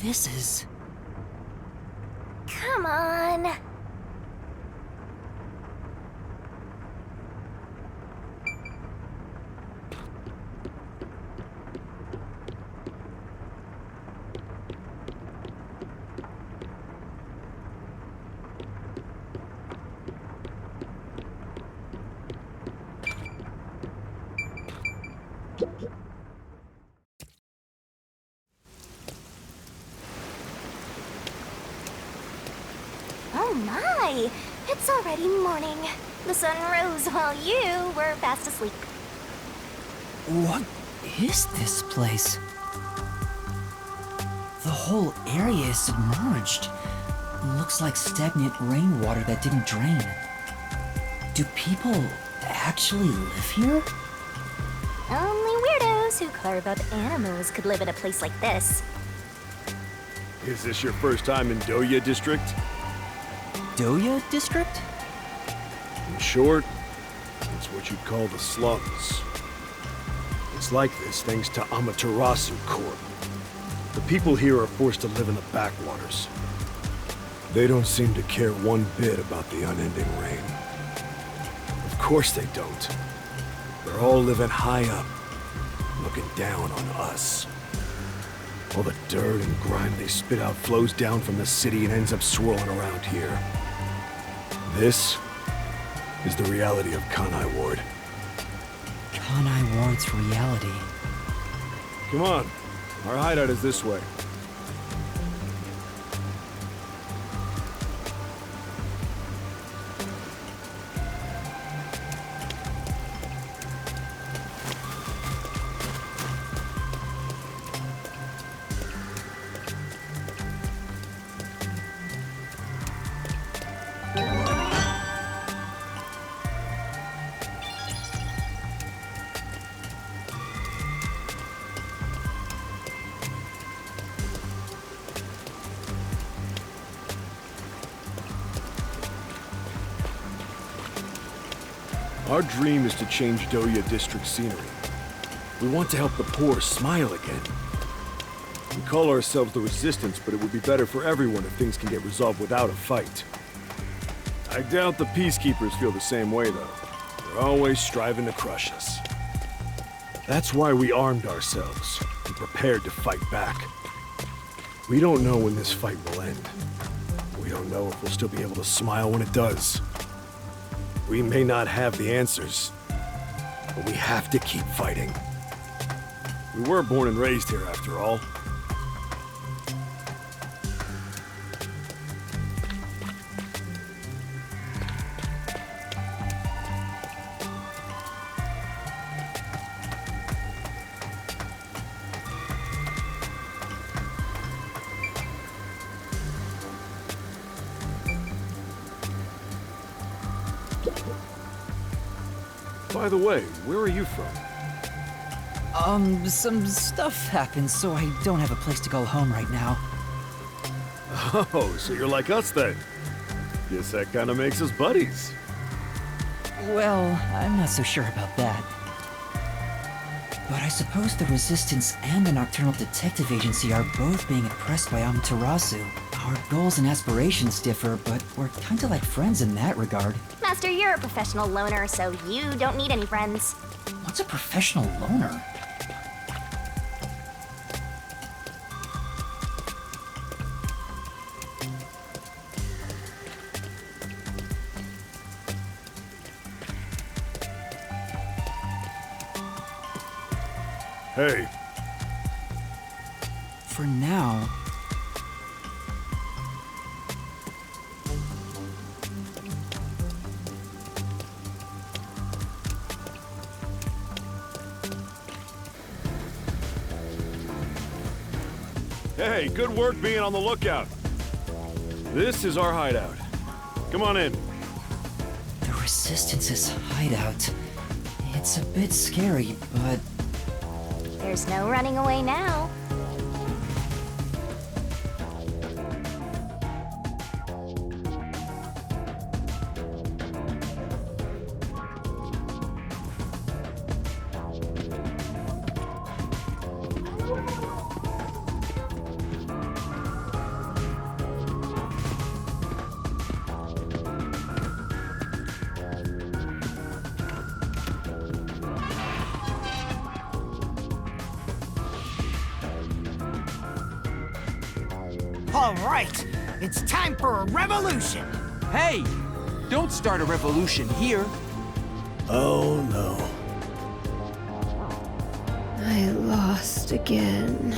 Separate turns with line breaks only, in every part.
This is...
Come on. Oh my! It's already morning. The sun rose while you were fast asleep.
What is this place? The whole area is submerged. Looks like stagnant rainwater that didn't drain. Do people actually live here?
Only weirdos who carve up animals could live in a place like this.
Is this your first time in Doya District?
Doya District?
In short, it's what you'd call the slums. It's like this thanks to Amaterasu Corp. The people here are forced to live in the backwaters. They don't seem to care one bit about the unending rain. Of course they don't. They're all living high up, looking down on us. All the dirt and grime they spit out flows down from the city and ends up swirling around here. This is the reality of Kanai Ward.
Kanai Ward's reality.
Come on, our hideout is this way. Our dream is to change Doya District scenery. We want to help the poor smile again. We call ourselves the Resistance, but it would be better for everyone if things can get resolved without a fight. I doubt the Peacekeepers feel the same way, though. They're always striving to crush us. That's why we armed ourselves and prepared to fight back. We don't know when this fight will end. We don't know if we'll still be able to smile when it does. We may not have the answers, but we have to keep fighting. We were born and raised here, after all. By the way, where are you from?
Some stuff happened, so I don't have a place to call home right now.
Oh, so you're like us then. Guess that kind of makes us buddies.
Well, I'm not so sure about that. But I suppose the Resistance and the Nocturnal Detective Agency are both being oppressed by Amaterasu. Our goals and aspirations differ, but we're kinda like friends in that regard.
Master, you're a professional loner, so you don't need any friends.
What's a professional loner?
Hey.
For now...
Hey, good work being on the lookout. This is our hideout. Come on in.
The Resistance's hideout. It's a bit scary, but...
There's no running away now.
All right, it's time for a revolution.
Hey! Don't start a revolution here.
Oh no.
I lost again.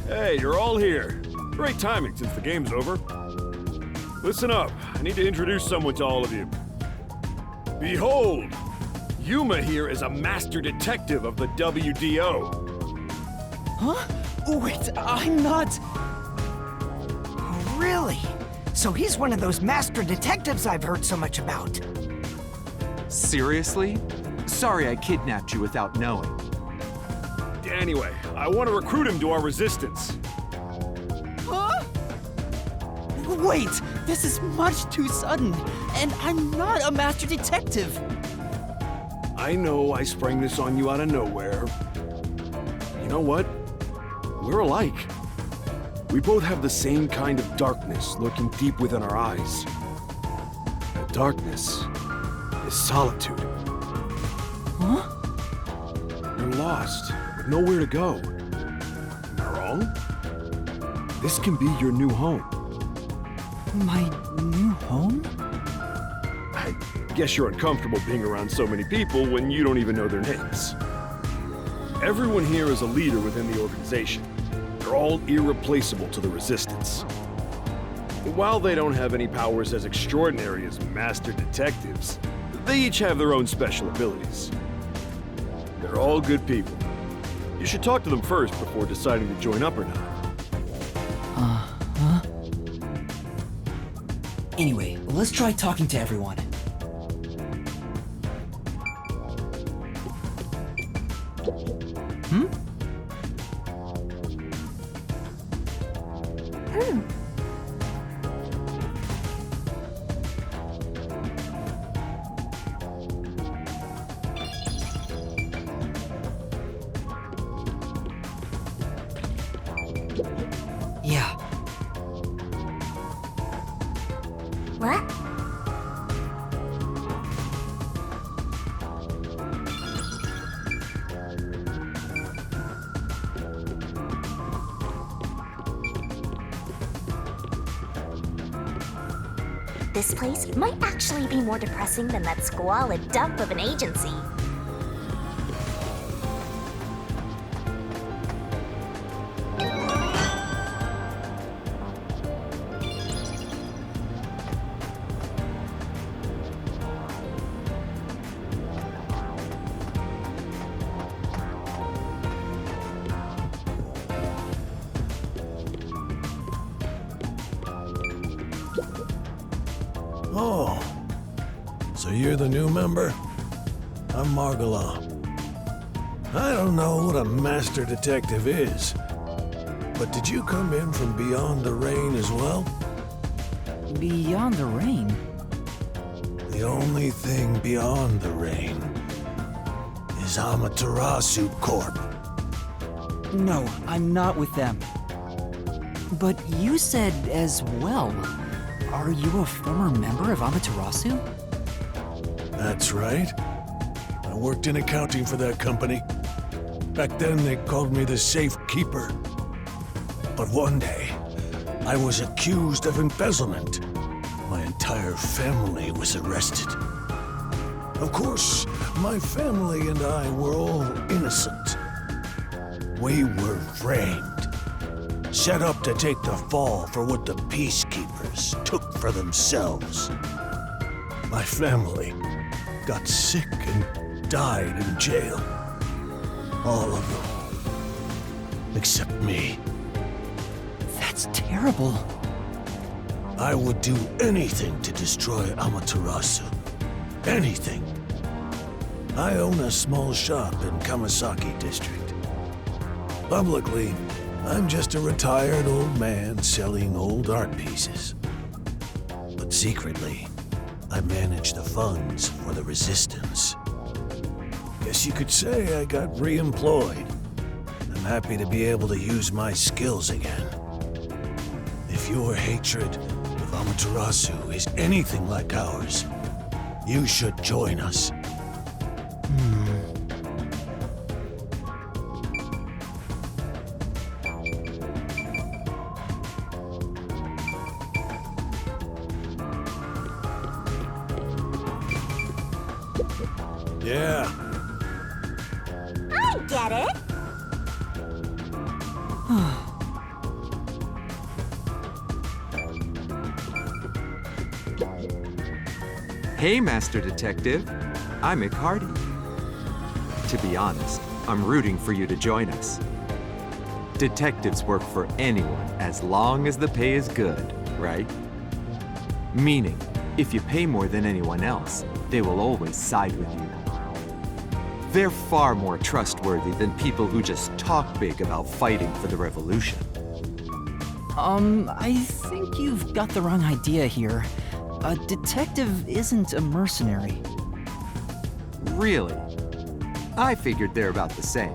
Hey, you're all here. Great timing since the game's over. Listen up. I need to introduce someone to all of you. Behold! Yuma here is a master detective of the WDO.
Huh? Wait, I'm not... Really? So he's one of those master detectives I've heard so much about.
Seriously? Sorry I kidnapped you without knowing.
Anyway, I want to recruit him to our resistance.
Huh? Wait, this is much too sudden, and I'm not a master detective.
I know I sprang this on you out of nowhere. You know what? We're alike. We both have the same kind of darkness lurking deep within our eyes. That darkness is solitude.
Huh?
You're lost, with nowhere to go. Am I wrong? This can be your new home.
My new home?
I guess you're uncomfortable being around so many people when you don't even know their names. Everyone here is a leader within the organization. They're all irreplaceable to the Resistance. But while they don't have any powers as extraordinary as master detectives, they each have their own special abilities. They're all good people. You should talk to them first before deciding to join up or not.
Huh? Anyway, let's try talking to everyone. Yeah.
What? This place might actually be more depressing than that squalid dump of an agency.
Oh, so you're the new member? I'm Margala. I don't know what a master detective is, but did you come in from beyond the rain as well?
Beyond the rain?
The only thing beyond the rain is Amaterasu Corp.
No, I'm not with them. But you said as well. Are you a former member of Amaterasu?
That's right. I worked in accounting for that company. Back then, they called me the Safekeeper. But one day, I was accused of embezzlement. My entire family was arrested. Of course, my family and I were all innocent. We were framed. Set up to take the fall for what the peacekeepers took for themselves. My family got sick and died in jail. All of them. Except me.
That's terrible.
I would do anything to destroy Amaterasu. Anything. I own a small shop in Kamasaki District. Publicly, I'm just a retired old man selling old art pieces. But secretly, I manage the funds for the Resistance. Guess you could say I got re-employed. I'm happy to be able to use my skills again. If your hatred of Amaterasu is anything like ours, You should join us. Yeah.
I get it.
Hey, Master Detective. I'm Mick Hardy. To be honest, I'm rooting for you to join us. Detectives work for anyone as long as the pay is good, right? Meaning, if you pay more than anyone else, they will always side with you. They're far more trustworthy than people who just talk big about fighting for the revolution.
I think you've got the wrong idea here. A detective isn't a mercenary.
Really? I figured they're about the same.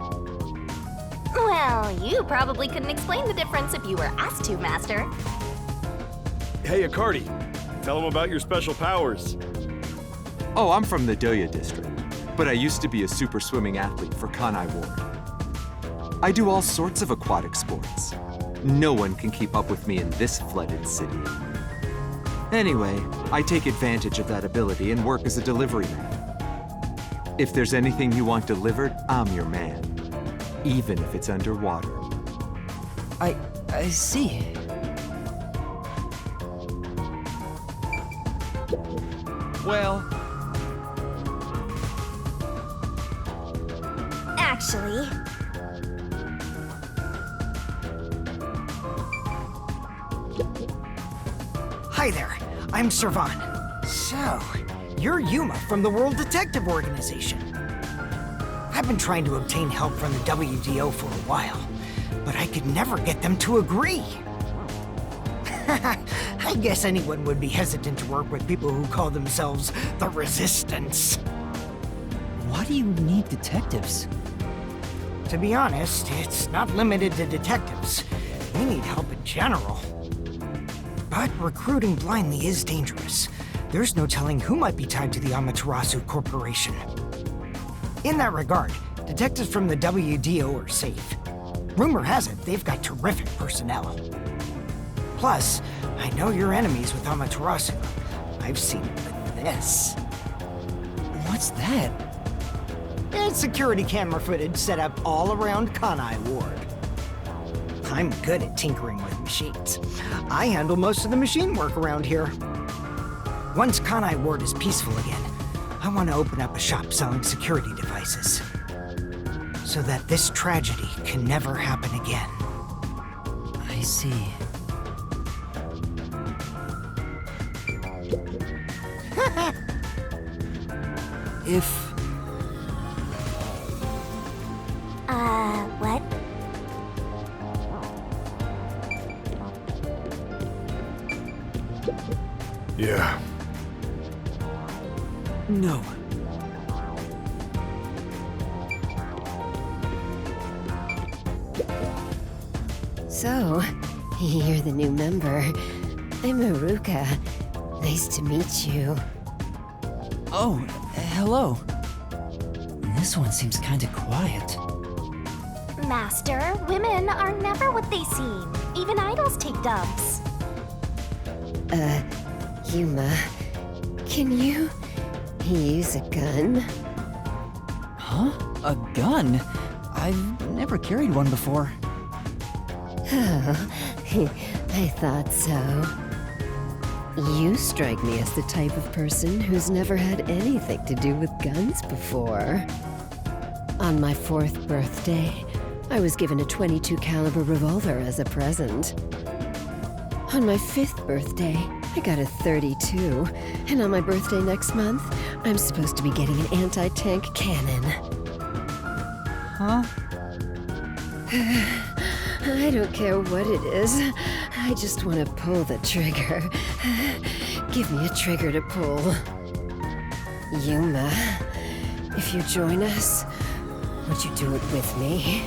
Well, you probably couldn't explain the difference if you were asked to, Master.
Hey, Akardi, tell them about your special powers.
Oh, I'm from the Doya district, but I used to be a super swimming athlete for Kanai Ward. I do all sorts of aquatic sports. No one can keep up with me in this flooded city. Anyway, I take advantage of that ability and work as a delivery man. If there's anything you want delivered, I'm your man. Even if it's underwater.
I see.
Well,
Actually,
Hi there, I'm Servan. So, you're Yuma from the World Detective Organization. I've been trying to obtain help from the WDO for a while, but I could never get them to agree. I guess anyone would be hesitant to work with people who call themselves the Resistance.
Why do you need detectives?
To be honest, it's not limited to detectives. We need help in general. But recruiting blindly is dangerous. There's no telling who might be tied to the Amaterasu Corporation. In that regard, detectives from the WDO are safe. Rumor has it they've got terrific personnel. Plus, I know you're enemies with Amaterasu. I've seen it with this.
What's that?
It's security camera footage set up all around Kanai Ward. I'm good at tinkering with machines. I handle most of the machine work around here. Once Kanai Ward is peaceful again, I want to open up a shop selling security devices. So that this tragedy can never happen again.
I see. If...
what?
Yeah.
No.
So, you're the new member. I'm Haruka. Nice to meet you.
Oh, hello. This one seems kinda quiet.
Master, women are never what they seem. Even idols take dumps.
Yuma, can you use a gun?
Huh? A gun? I've never carried one before.
Oh, I thought so. You strike me as the type of person who's never had anything to do with guns before. On my 4th birthday, I was given a .22 caliber revolver as a present. On my 5th birthday, I got a .32, and on my birthday next month, I'm supposed to be getting an anti-tank cannon.
Huh?
I don't care what it is. I just want to pull the trigger. Give me a trigger to pull. Yuma, if you join us, would you do it with me?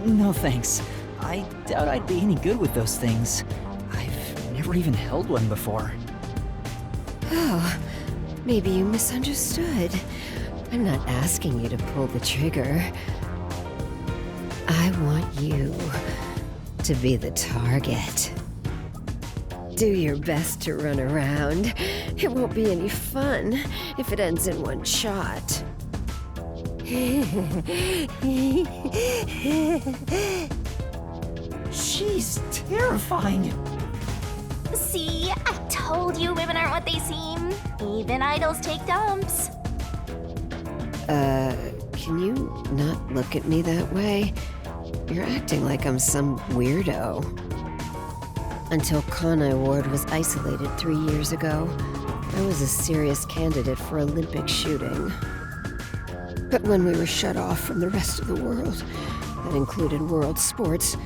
No thanks. I doubt I'd be any good with those things. I've never even held one before.
Oh, Maybe you misunderstood. I'm not asking you to pull the trigger. I want you to be the target. Do your best to run around. It won't be any fun if it ends in one shot.
She's terrifying.
See, I told you women aren't what they seem. Even idols take dumps.
Can you not look at me that way? You're acting like I'm some weirdo. Until Kanai Ward was isolated 3 years ago, I was a serious candidate for Olympic shooting. But when we were shut off from the rest of the world, that included world sports,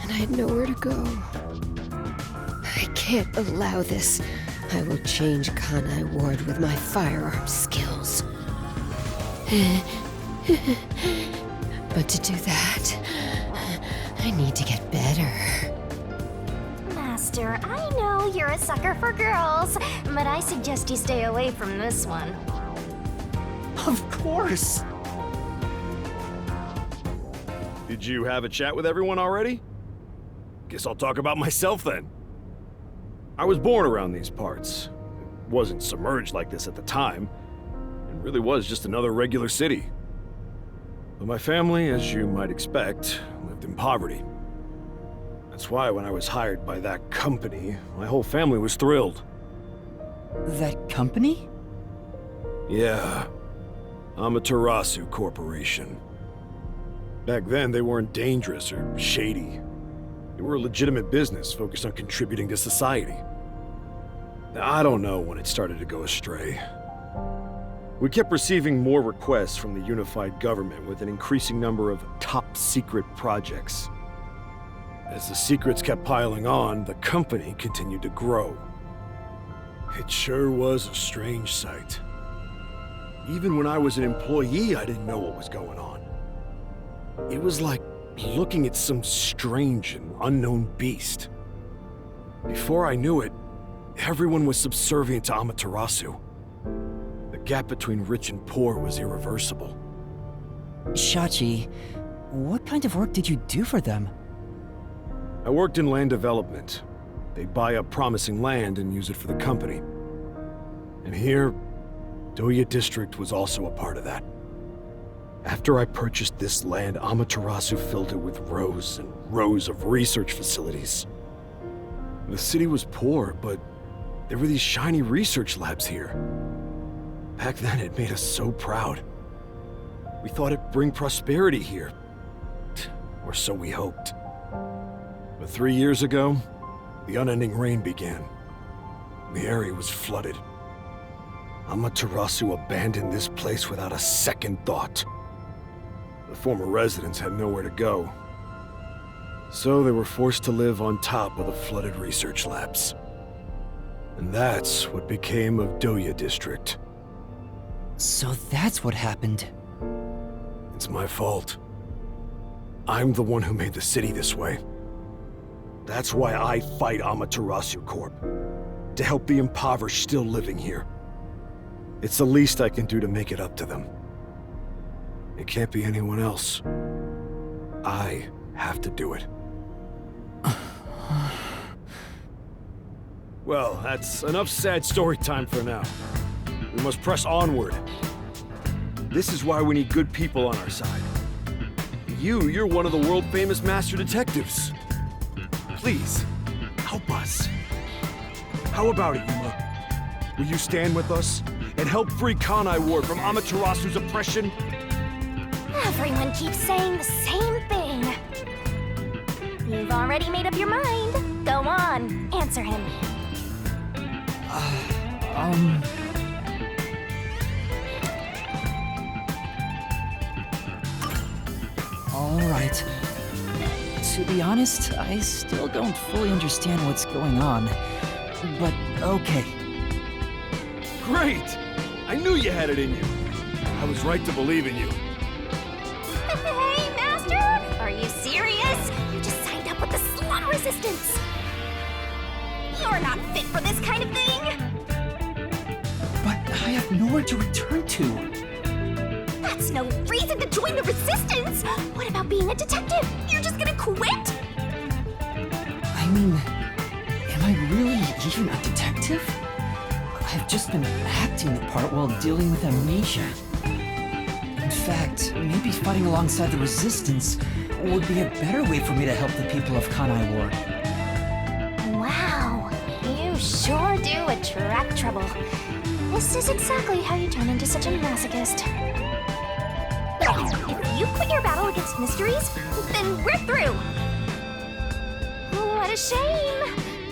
and I had nowhere to go. I can't allow this. I will change Kanai Ward with my firearm skills. But to do that, I need to get better.
Master, I know you're a sucker for girls, but I suggest you stay away from this one.
Of course.
Did you have a chat with everyone already? Guess I'll talk about myself then. I was born around these parts. It wasn't submerged like this at the time. It really was just another regular city. But my family, as you might expect, lived in poverty. That's why when I was hired by that company, my whole family was thrilled.
That company?
Yeah, Amaterasu Corporation. Back then, they weren't dangerous or shady. They were a legitimate business focused on contributing to society. Now, I don't know when it started to go astray. We kept receiving more requests from the unified government with an increasing number of top-secret projects. As the secrets kept piling on, the company continued to grow. It sure was a strange sight. Even when I was an employee, I didn't know what was going on. It was like looking at some strange and unknown beast. Before I knew it, everyone was subservient to Amaterasu. The gap between rich and poor was irreversible.
Shachi, what kind of work did you do for them?
I worked in land development. They'd buy up promising land and use it for the company. And here, Doya District was also a part of that. After I purchased this land, Amaterasu filled it with rows and rows of research facilities. The city was poor, but there were these shiny research labs here. Back then, it made us so proud. We thought it'd bring prosperity here. Or so we hoped. But 3 years ago, the unending rain began. The area was flooded. Amaterasu abandoned this place without a second thought. The former residents had nowhere to go. So they were forced to live on top of the flooded research labs. And that's what became of Doya District.
So that's what happened.
It's my fault. I'm the one who made the city this way. That's why I fight Amaterasu Corp. To help the impoverished still living here. It's the least I can do to make it up to them. It can't be anyone else. I have to do it. Well, that's enough sad story time for now. We must press onward. This is why we need good people on our side. You're one of the world-famous master detectives. Please, help us. How about it, Yuma? Will you stand with us and help free Kanai Ward from Amaterasu's oppression?
Everyone keeps saying the same thing. You've already made up your mind. Go on, answer him.
All right. To be honest, I still don't fully understand what's going on. But okay.
Great! I knew you had it in you. I was right to believe in you.
Hey, Master! Are you serious? You just signed up with the Slum Resistance. You're not fit for this kind of thing.
But I have nowhere to return to.
That's no reason to join the Resistance! What about being a detective? You're just gonna quit?
I mean, am I really even a detective? I've just been acting the part while dealing with amnesia. In fact, maybe fighting alongside the Resistance would be a better way for me to help the people of Kanai Ward.
Wow, you sure do attract trouble. This is exactly how you turn into such a masochist. If you quit your battle against mysteries, then we're through. What a shame.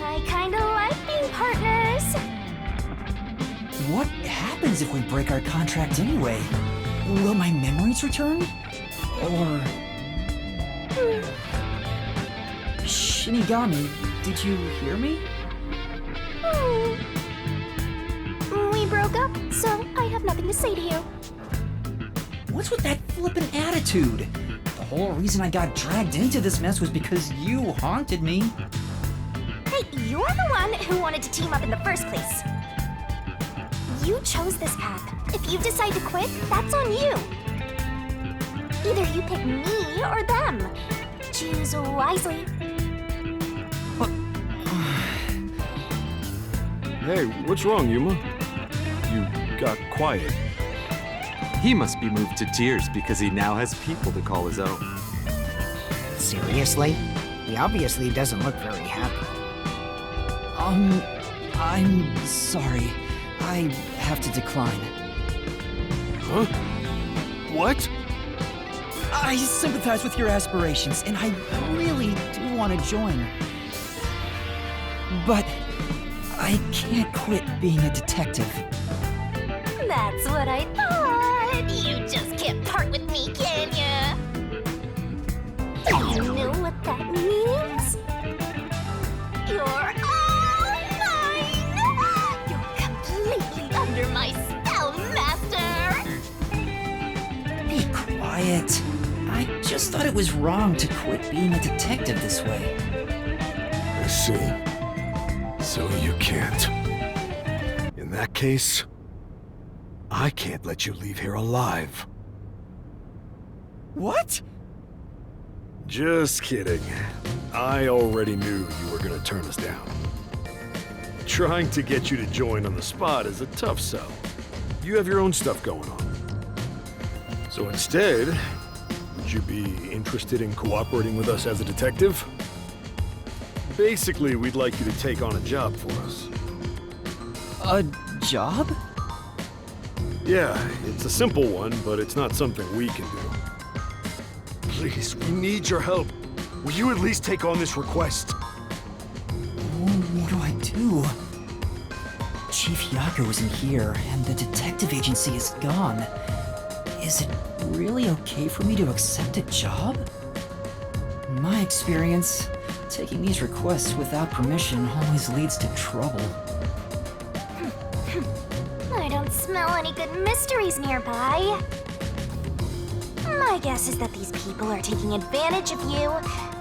I kinda like being partners.
What happens if we break our contract anyway? Will my memories return? Or... Shinigami, did you hear me?
We broke up, so I have nothing to say to you.
What's with that flippin' attitude? The whole reason I got dragged into this mess was because you haunted me.
Hey, you're the one who wanted to team up in the first place. You chose this path. If you decide to quit, that's on you. Either you pick me or them. Choose wisely.
Hey, what's wrong, Yuma? You got quiet.
He must be moved to tears because he now has people to call his own.
Seriously? He obviously doesn't look very happy.
I'm sorry. I have to decline.
Huh? What?
I sympathize with your aspirations, and I really do want to join. But I can't quit being a detective.
That's what I thought. You just can't part with me, can ya? Do you know what that means? You're all mine! You're completely under my spell, Master!
Be quiet. I just thought it was wrong to quit being a detective this way.
I see. So you can't. In that case, I can't let you leave here alive.
What?
Just kidding. I already knew you were gonna turn us down. Trying to get you to join on the spot is a tough sell. You have your own stuff going on. So instead, would you be interested in cooperating with us as a detective? Basically, we'd like you to take on a job for us.
A job?
Yeah, it's a simple one, but it's not something we can do. Please, we need your help. Will you at least take on this request?
What do I do? Chief Yaku isn't here, and the detective agency is gone. Is it really okay for me to accept a job? In my experience, taking these requests without permission always leads to trouble.
I don't smell any good mysteries nearby. My guess is that these people are taking advantage of you,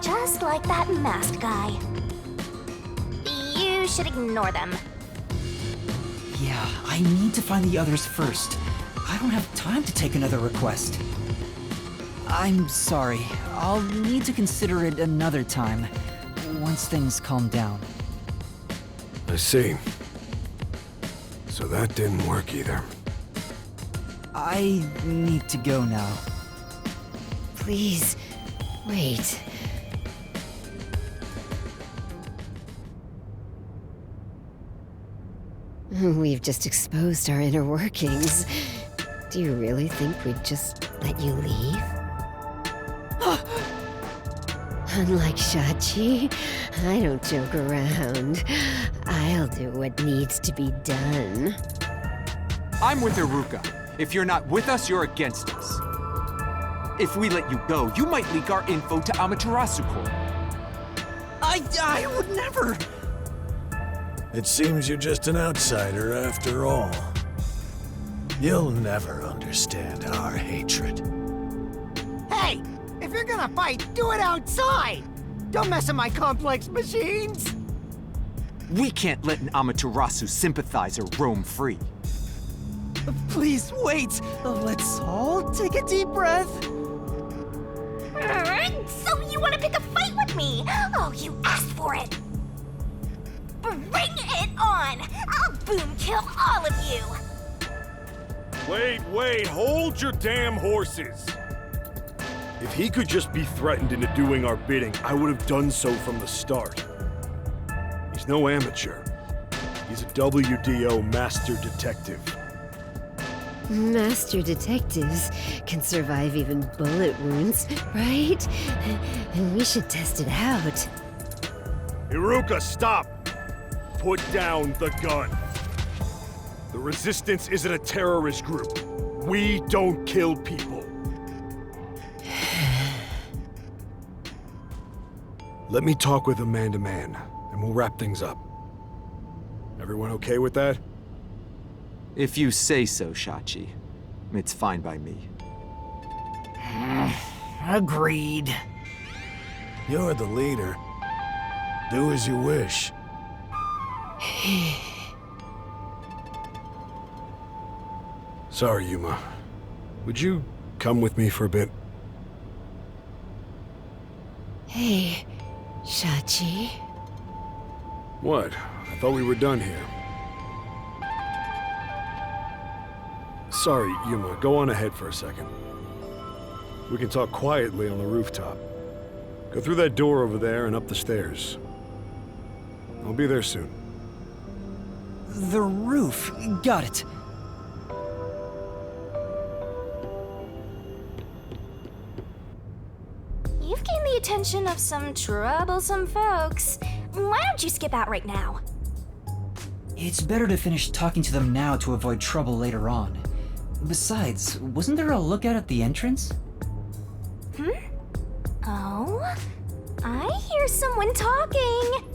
just like that masked guy. You should ignore them.
Yeah, I need to find the others first. I don't have time to take another request. I'm sorry. I'll need to consider it another time, once things calm down.
I see. So that didn't work either.
I need to go now.
Please, wait. We've just exposed our inner workings. Do you really think we'd just let you leave? Unlike Shachi, I don't joke around. I'll do what needs to be done.
I'm with Iruka. If you're not with us, you're against us. If we let you go, you might leak our info to Amaterasu Corps.
I would never!
It seems you're just an outsider after all. You'll never understand our hatred.
Hey! If you're gonna fight, do it outside! Don't mess with my complex machines!
We can't let an Amaterasu sympathizer roam free.
Please wait. Let's all take a deep breath.
So you want to pick a fight with me? Oh, you asked for it. Bring it on. I'll boom kill all of you.
Wait, hold your damn horses! If he could just be threatened into doing our bidding, I would have done so from the start. He's no amateur. He's a WDO master detective.
Master detectives can survive even bullet wounds, right? And we should test it out.
Iruka, stop! Put down the gun. The Resistance isn't a terrorist group. We don't kill people. Let me talk with him man to man, and we'll wrap things up. Everyone okay with that?
If you say so, Shachi. It's fine by me.
Agreed.
You're the leader. Do as you wish.
Sorry, Yuma. Would you come with me for a bit?
Hey, Shachi.
What? I thought we were done here. Sorry, Yuma. Go on ahead for a second. We can talk quietly on the rooftop. Go through that door over there and up the stairs. I'll be there soon.
The roof. Got it.
You've gained the attention of some troublesome folks. Why don't you skip out right now?
It's better to finish talking to them now to avoid trouble later on. Besides, wasn't there a lookout at the entrance?
Oh? I hear someone talking.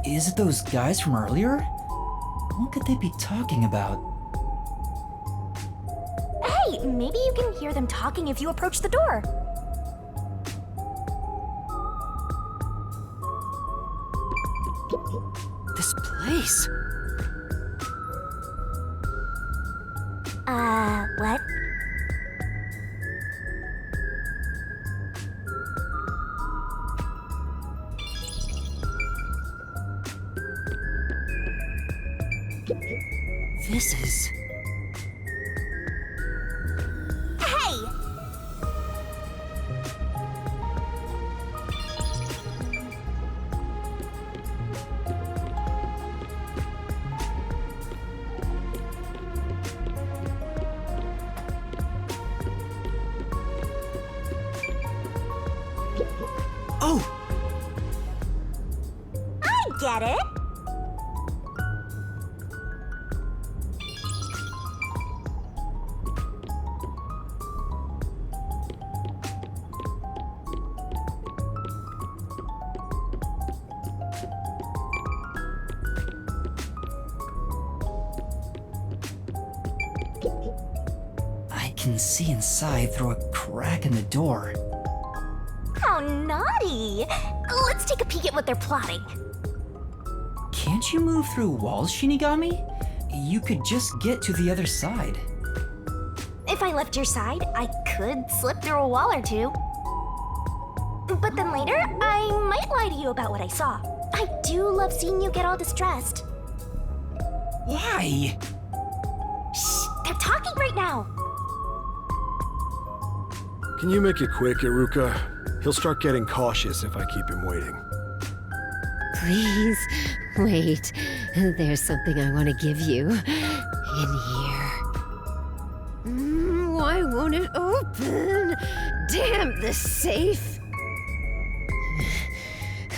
Is it those guys from earlier? What could they be talking about?
Hey, maybe you can hear them talking if you approach the door.
This place.
What?
This is...
Hey!
Oh!
I get it.
I can see inside through a crack in the door.
How naughty. Let's take a peek at what they're plotting.
Can't you move through walls, Shinigami? You could just get to the other side.
If I left your side, I could slip through a wall or two. But then later, I might lie to you about what I saw. I do love seeing you get all distressed.
Why?
Shh, they're talking right now.
Can you make it quick, Iruka? He'll start getting cautious if I keep him waiting.
Please, wait. There's something I want to give you. In here. Why won't it open? Damn the safe!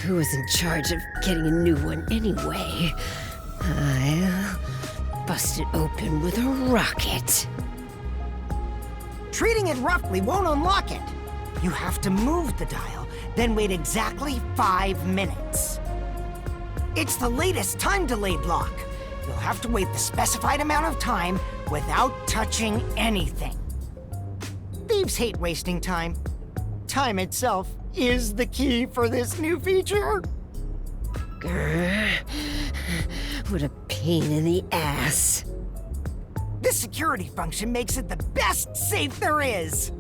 Who was in charge of getting a new one anyway? I'll bust it open with a rocket.
Treating it roughly won't unlock it. You have to move the dial, then wait exactly 5 minutes. It's the latest time-delayed lock. You'll have to wait the specified amount of time without touching anything. Thieves hate wasting time. Time itself is the key for this new feature.
Grr. What a pain in the ass.
This security function makes it the best safe there is.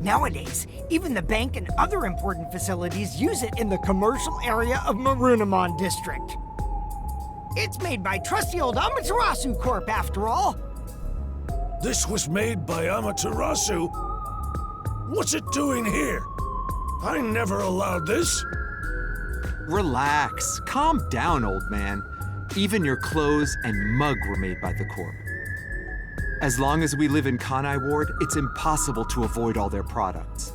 Nowadays, even the bank and other important facilities use it in the commercial area of Marunimon District. It's made by trusty old Amaterasu Corp, after all.
This was made by Amaterasu? What's it doing here? I never allowed this.
Relax. Calm down, old man. Even your clothes and mug were made by the Corp. As long as we live in Kanai Ward, it's impossible to avoid all their products.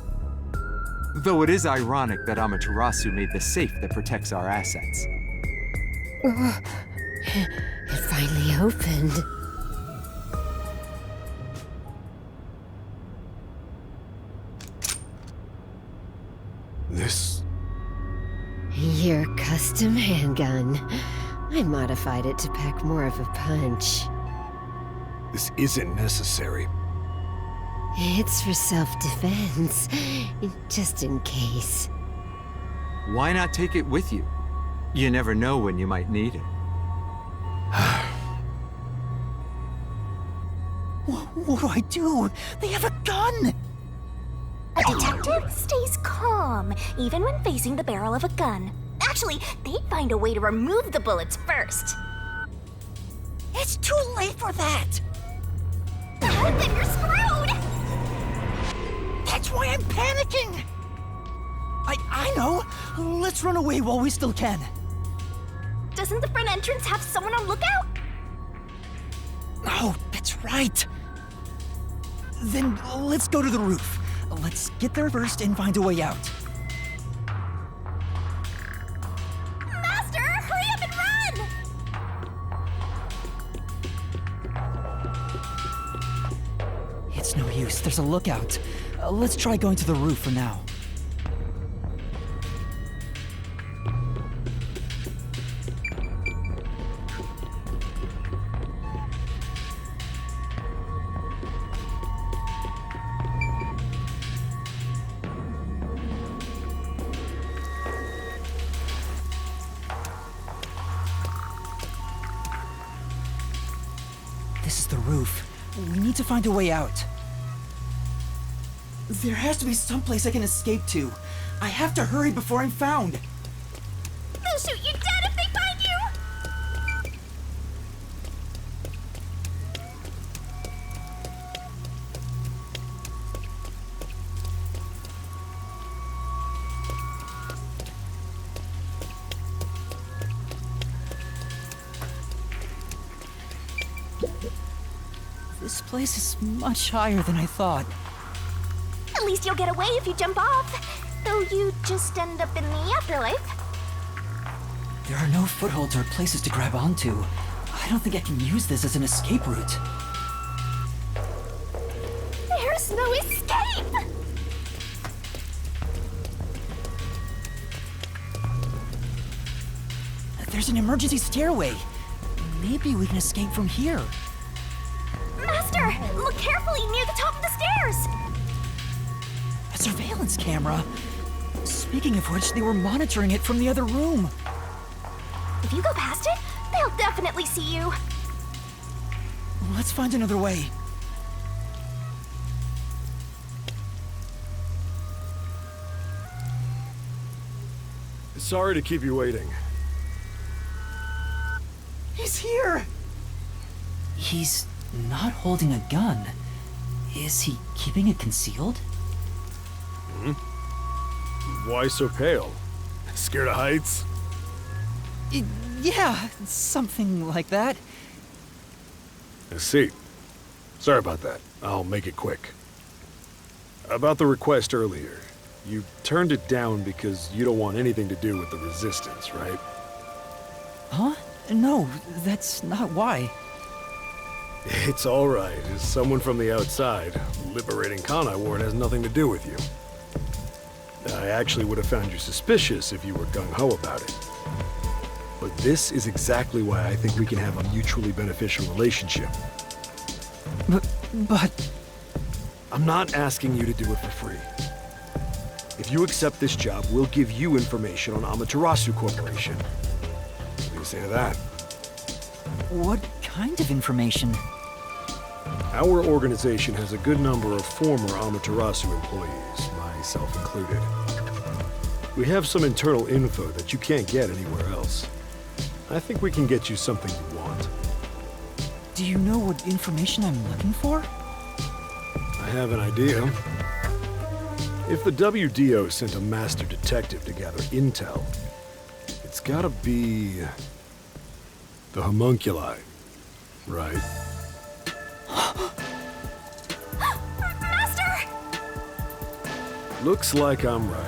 Though it is ironic that Amaterasu made the safe that protects our assets.
It finally opened.
This...
Your custom handgun. I modified it to pack more of a punch.
this isn't necessary.
It's for self-defense, just in case.
Why not take it with you? You never know when you might need it.
What do I do? They have a gun!
A detective stays calm, even when facing the barrel of a gun. Actually, they'd find a way to remove the bullets first.
It's too late for that!
Then you're screwed!
That's why I'm panicking! I know! Let's run away while we still can.
Doesn't the front entrance have someone on lookout?
Oh, that's right! Then let's go to the roof. Let's get there first and find a way out.
Master, hurry up and run!
It's no use, there's a lookout. Let's try going to the roof for now. This is the roof. We need to find a way out. There has to be some place I can escape to. I have to hurry before I'm found.
They'll shoot you dead if they find you!
This place is much higher than I thought.
At least you'll get away if you jump off. Though you just end up in the afterlife.
There are no footholds or places to grab onto. I don't think I can use this as an escape route.
There's no escape!
There's an emergency stairway. Maybe we can escape from here.
Master, look carefully near the top of the stairs!
A surveillance camera. Speaking of which, they were monitoring it from the other room.
If you go past it, they'll definitely see you.
Let's find another way.
Sorry to keep you waiting.
He's here! He's not holding a gun. Is he keeping it concealed?
Why so pale? Scared of heights?
Yeah, something like that.
I see. Sorry about that. I'll make it quick. About the request earlier. You turned it down because you don't want anything to do with the Resistance, right?
Huh? No, that's not why.
It's all right. As someone from the outside, liberating Kanai Ward has nothing to do with you. I actually would have found you suspicious if you were gung-ho about it. But this is exactly why I think we can have a mutually beneficial relationship.
But...
I'm not asking you to do it for free. If you accept this job, we'll give you information on Amaterasu Corporation. What do you say to that?
what kind of information?
Our organization has a good number of former Amaterasu employees, myself included. We have some internal info that you can't get anywhere else. I think we can get you something you want.
Do you know what information I'm looking for?
I have an idea. If the WDO sent a master detective to gather intel, it's gotta be... the homunculi, right?
Master!
Looks like I'm right.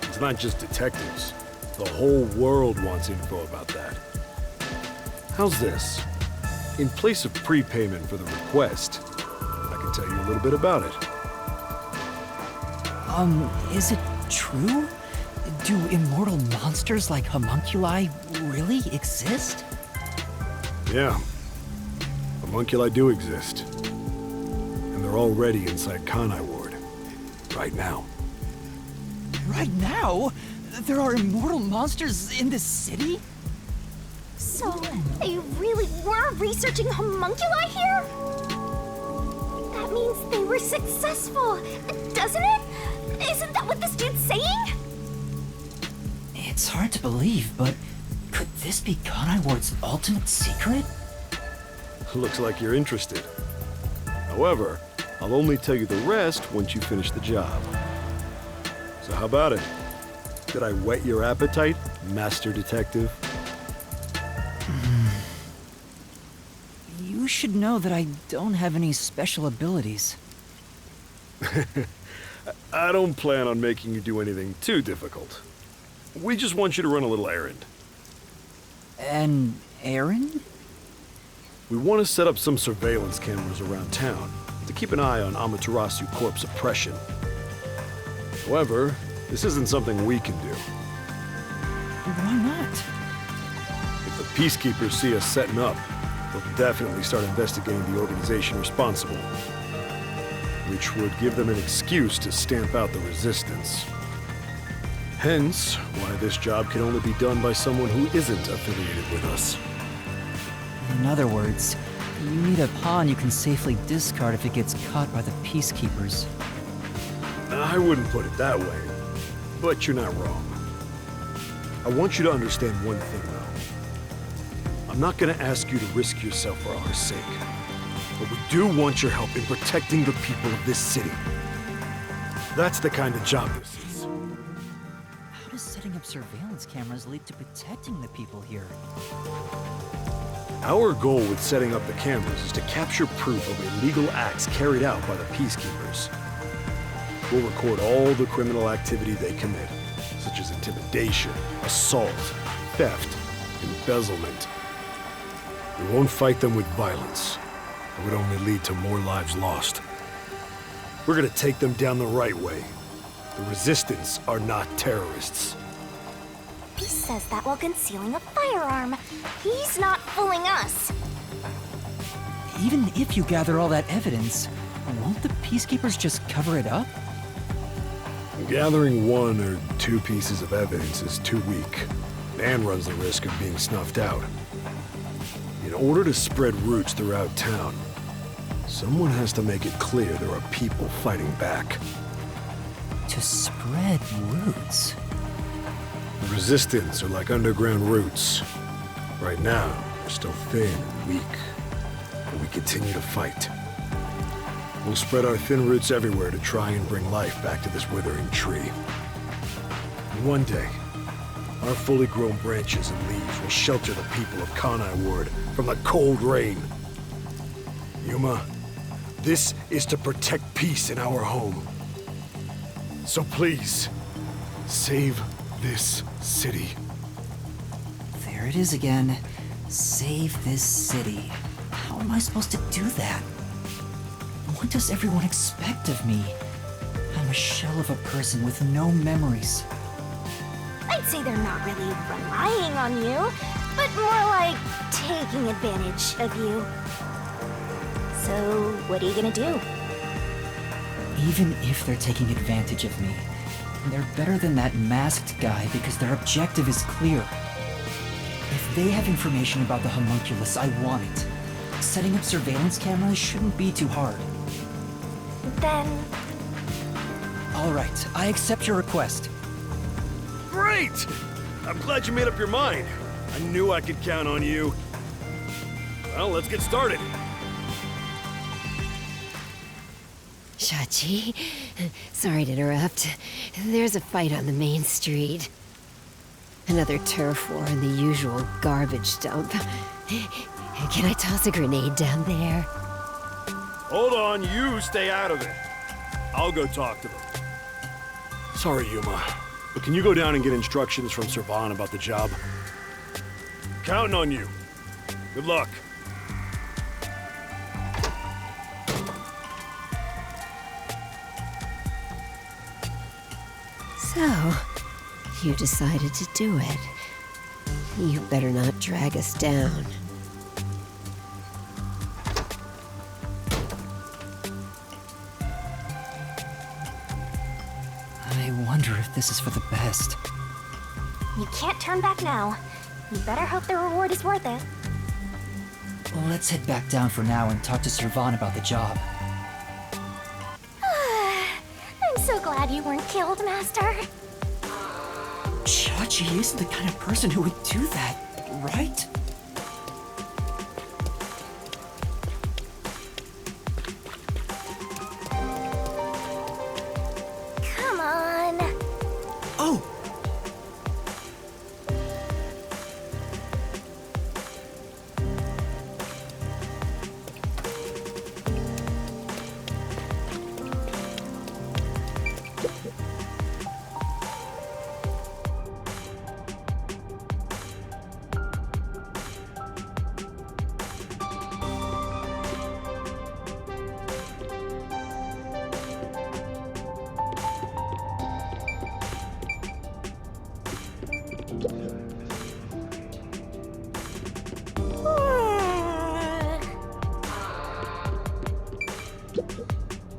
It's not just detectives. The whole world wants info about that. How's this? In place of prepayment for the request, I can tell you a little bit about it.
Is it true? Do immortal monsters like homunculi really exist?
Yeah. Homunculi do exist. And they're already inside Kanai Ward. Right now.
Right now? There are immortal monsters in this city?
So, they really were researching homunculi here? That means they were successful, doesn't it? Isn't that what this dude's saying?
It's hard to believe, but could this be Kanai Ward's ultimate secret?
Looks like you're interested. However, I'll only tell you the rest once you finish the job. So how about it? Did I whet your appetite, Master Detective?
You should know that I don't have any special abilities.
I don't plan on making you do anything too difficult. We just want you to run a little errand.
An errand?
We want to set up some surveillance cameras around town to keep an eye on Amaterasu Corp's oppression. However, this isn't something we can do.
Why not?
If the Peacekeepers see us setting up, they'll definitely start investigating the organization responsible, which would give them an excuse to stamp out the resistance. Hence, why this job can only be done by someone who isn't affiliated with us.
In other words, you need a pawn you can safely discard if it gets caught by the Peacekeepers.
I wouldn't put it that way, but you're not wrong. I want you to understand one thing, though. I'm not gonna ask you to risk yourself for our sake, but we do want your help in protecting the people of this city. That's the kind of job this is.
How does setting up surveillance cameras lead to protecting the people here?
Our goal with setting up the cameras is to capture proof of illegal acts carried out by the Peacekeepers. We'll record all the criminal activity they commit, such as intimidation, assault, theft, embezzlement. We won't fight them with violence. It would only lead to more lives lost. We're gonna take them down the right way. The Resistance are not terrorists.
He says that while concealing a firearm. He's not fooling us.
Even if you gather all that evidence, won't the Peacekeepers just cover it up?
Gathering one or two pieces of evidence is too weak, and runs the risk of being snuffed out. In order to spread roots throughout town, someone has to make it clear there are people fighting back.
To spread roots?
The Resistance are like underground roots. Right now, they're still thin and weak, but we continue to fight. We'll spread our thin roots everywhere to try and bring life back to this withering tree. And one day, our fully grown branches and leaves will shelter the people of Kanai Ward from the cold rain. Yuma, this is to protect peace in our home. So please, save this city.
There it is again. Save this city. How am I supposed to do that? What does everyone expect of me? I'm a shell of a person with no memories.
I'd say they're not really relying on you, but more like taking advantage of you. So, what are you gonna do?
Even if they're taking advantage of me, they're better than that masked guy because their objective is clear. If they have information about the homunculus, I want it. Setting up surveillance cameras shouldn't be too hard.
Then,
Alright, I accept your request.
Great! I'm glad you made up your mind. I knew I could count on you. Well, let's get started.
Shachi, sorry to interrupt. There's a fight on the main street. Another turf war in the usual garbage dump. Can I toss a grenade down there?
Hold on, you stay out of it. I'll go talk to them. Sorry, Yuma, but can you go down and get instructions from Servan about the job? Counting on you. Good luck.
So, you decided to do it. You better not drag us down.
I wonder if this is for the best.
you can't turn back now. You better hope the reward is worth it.
Well, let's head back down for now and talk to Servan about the job.
I'm so glad you weren't killed, Master.
Chachi isn't the kind of person who would do that, right?
Come on.
Oh!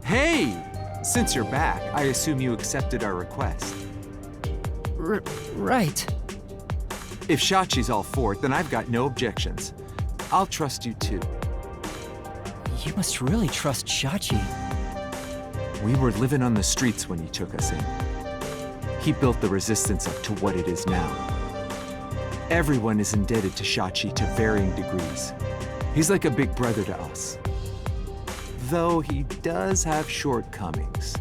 Hey! Since you're back, I assume you accepted our request.
Right.
If Shachi's all for it, then I've got no objections. I'll trust you too.
You must really trust Chachi.
We were living on the streets when he took us in. He built the Resistance up to what it is now. Everyone is indebted to Shachi to varying degrees. He's like a big brother to us. Though he does have shortcomings,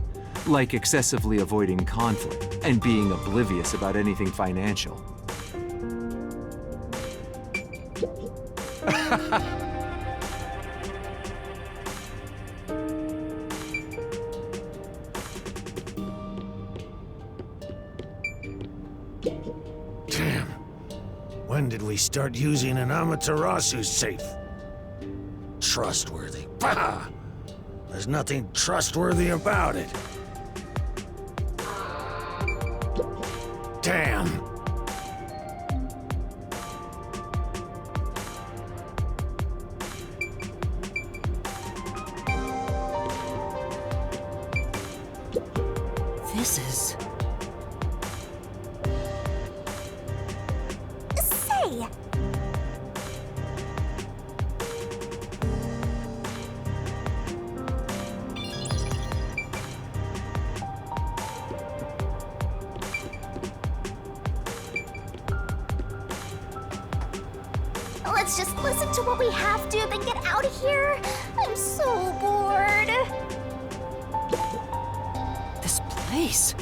like excessively avoiding conflict and being oblivious about anything financial.
Damn. When did we start using an Amaterasu safe? Trustworthy. Bah! There's nothing trustworthy about it. Damn.
This is...
Say, let's just listen to what we have to, then get out of here. I'm so bored.
this place.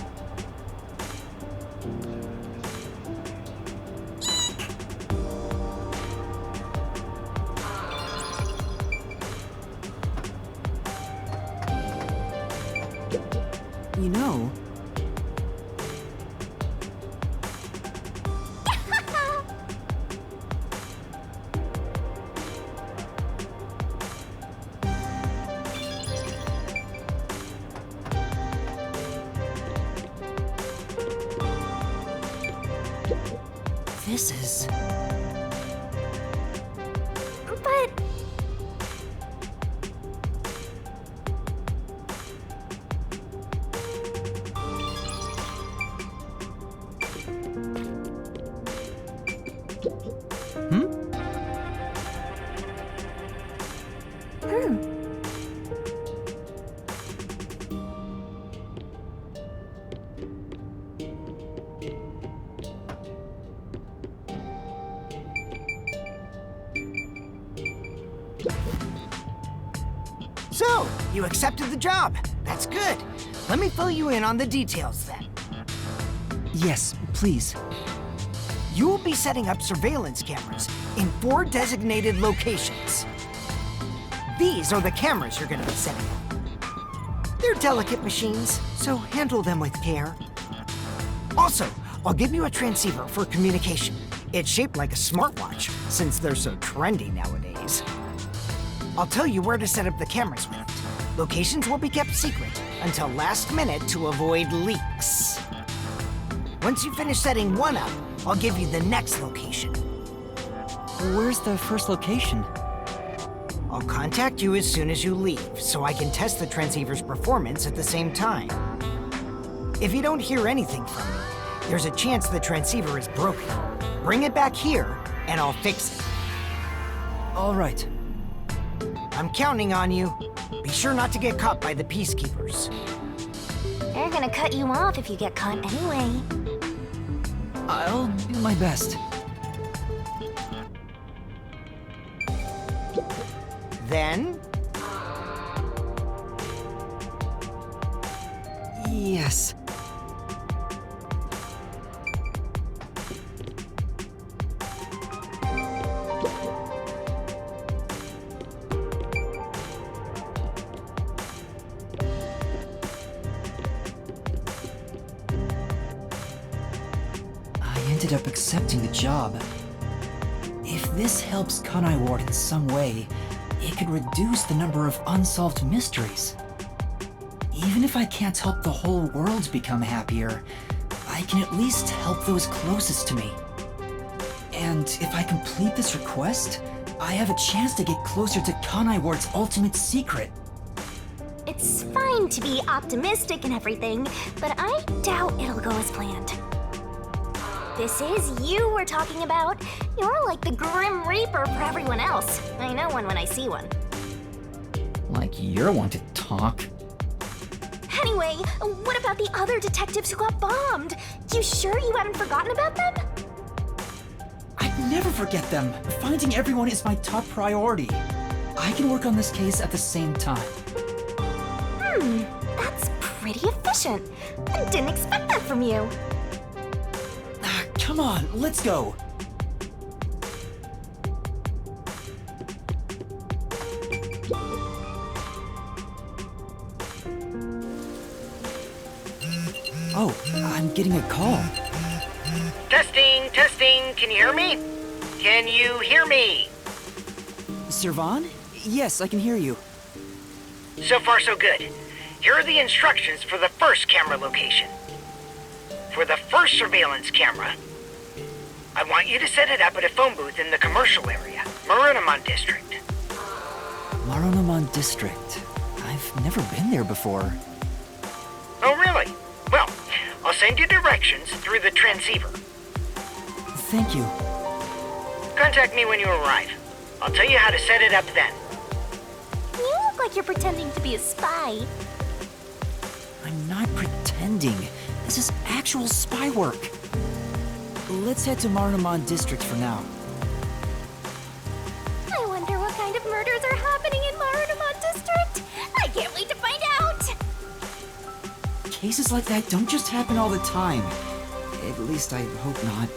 You know, this is...
But
You accepted the job. That's good. Let me fill you in on the details then.
Yes, please.
You will be setting up surveillance cameras in 4 designated locations. These are the cameras you're gonna be setting up. They're delicate machines, so handle them with care. Also, I'll give you a transceiver for communication. It's shaped like a smartwatch, since they're so trendy nowadays. I'll tell you where to set up the cameras with it. Locations will be kept secret until last minute to avoid leaks. Once you finish setting one up, I'll give you the next location.
Where's the first location?
I'll contact you as soon as you leave, so I can test the transceiver's performance at the same time. If you don't hear anything from me, there's a chance the transceiver is broken. Bring it back here, and I'll fix it.
All right.
I'm counting on you. Be sure not to get caught by the Peacekeepers.
They're gonna cut you off if you get caught anyway.
I'll do my best.
Then,
Yes. I ended up accepting the job. If this helps Kanai Ward in some way, it could reduce the number of unsolved mysteries. Even if I can't help the whole world become happier, I can at least help those closest to me. And if I complete this request, I have a chance to get closer to Kanai Ward's ultimate secret.
It's fine to be optimistic and everything, but I doubt it'll go as planned. This is you we're talking about. You're like the Grim Reaper for everyone else. I know one when I see one.
Like you're one to talk.
Anyway, what about the other detectives who got bombed? You sure you haven't forgotten about them?
I'd never forget them. Finding everyone is my top priority. I can work on this case at the same time.
That's pretty efficient. I didn't expect that from you.
Come on, let's go. Oh, I'm getting a call.
Testing, testing, can you hear me? Can you hear me?
Servan? Yes, I can hear you.
So far so good. Here are the instructions for the first camera location. For the first surveillance camera, I want you to set it up at a phone booth in the commercial area, Marunamon District.
Marunamon District. I've never been there before.
Oh, really? Well, I'll send you directions through the transceiver.
Thank you.
Contact me when you arrive. I'll tell you how to set it up then.
You look like you're pretending to be a spy.
I'm not pretending. This is actual spy work. Let's head to Marunamon District for now.
I wonder what kind of murders are happening in Marunamon District. I can't wait to find out.
Cases like that don't just happen all the time. At least I hope not.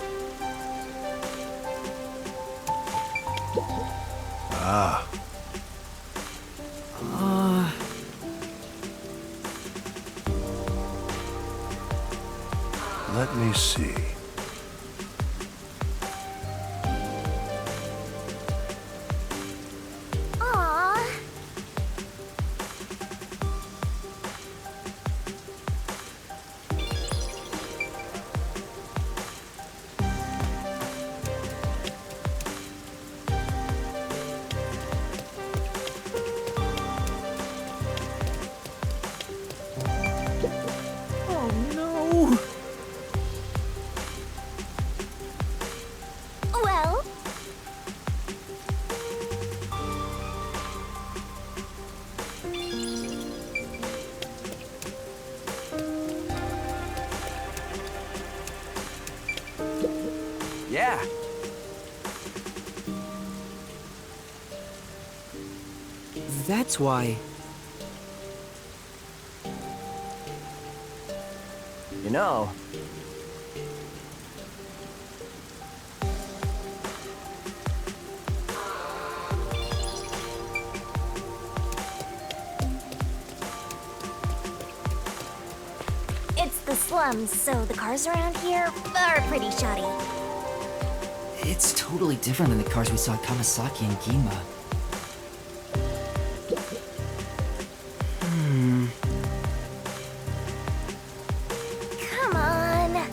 Let me see.
Aww.
Oh no!
Well,
Yeah.
That's why.
You know,
It's the slums, so the cars around here are pretty shoddy.
It's totally different than the cars we saw at Kamasaki and Gima.
Come on.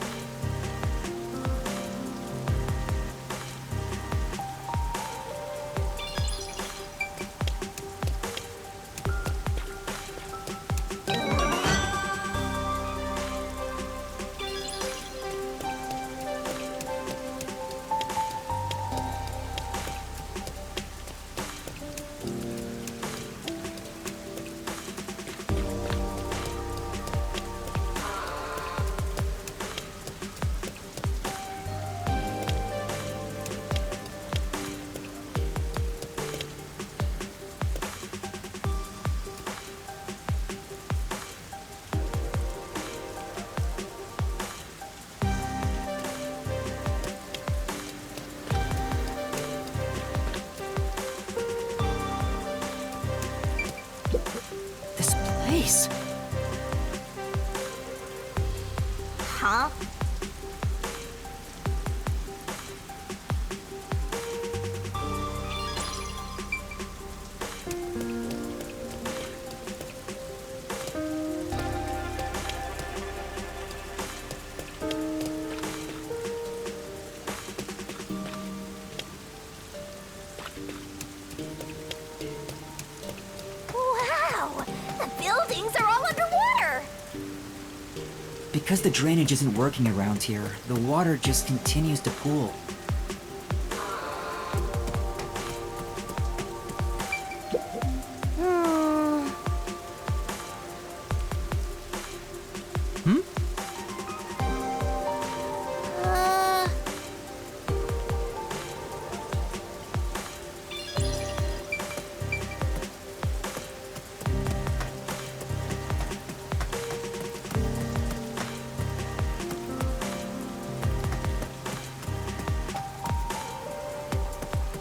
This place.
Huh? Wow! The buildings are all underwater!
Because the drainage isn't working around here, the water just continues to pool.
Uh,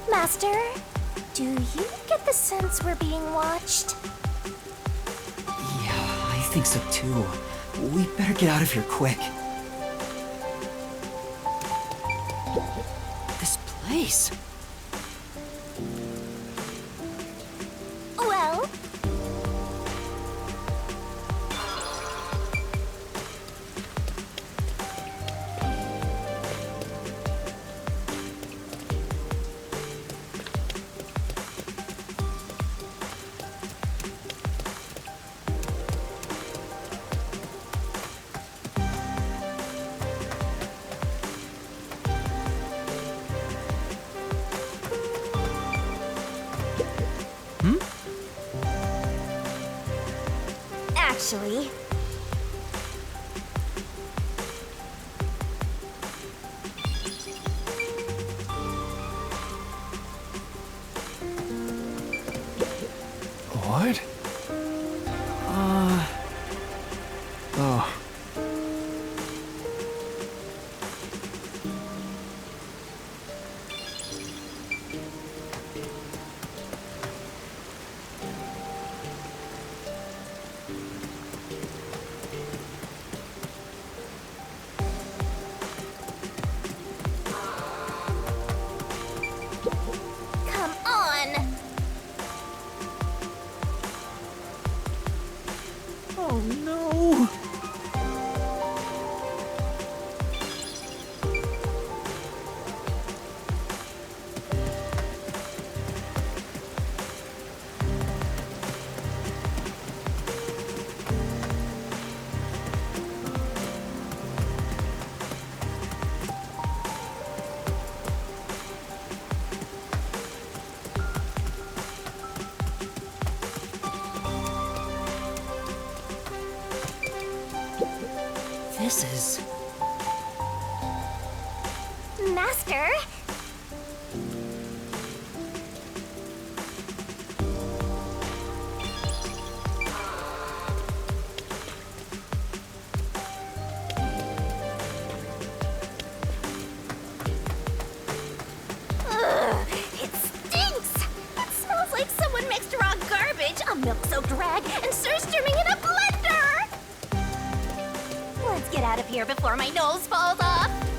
Master, do you get the sense we're being watched?
Yeah, I think so too. We better get out of here quick. This place.
Well, actually,
What? Oh.
come on!
Oh no! This is...
Master? milk-soaked rag and surströmming in a blender! Let's get out of here before my nose falls off!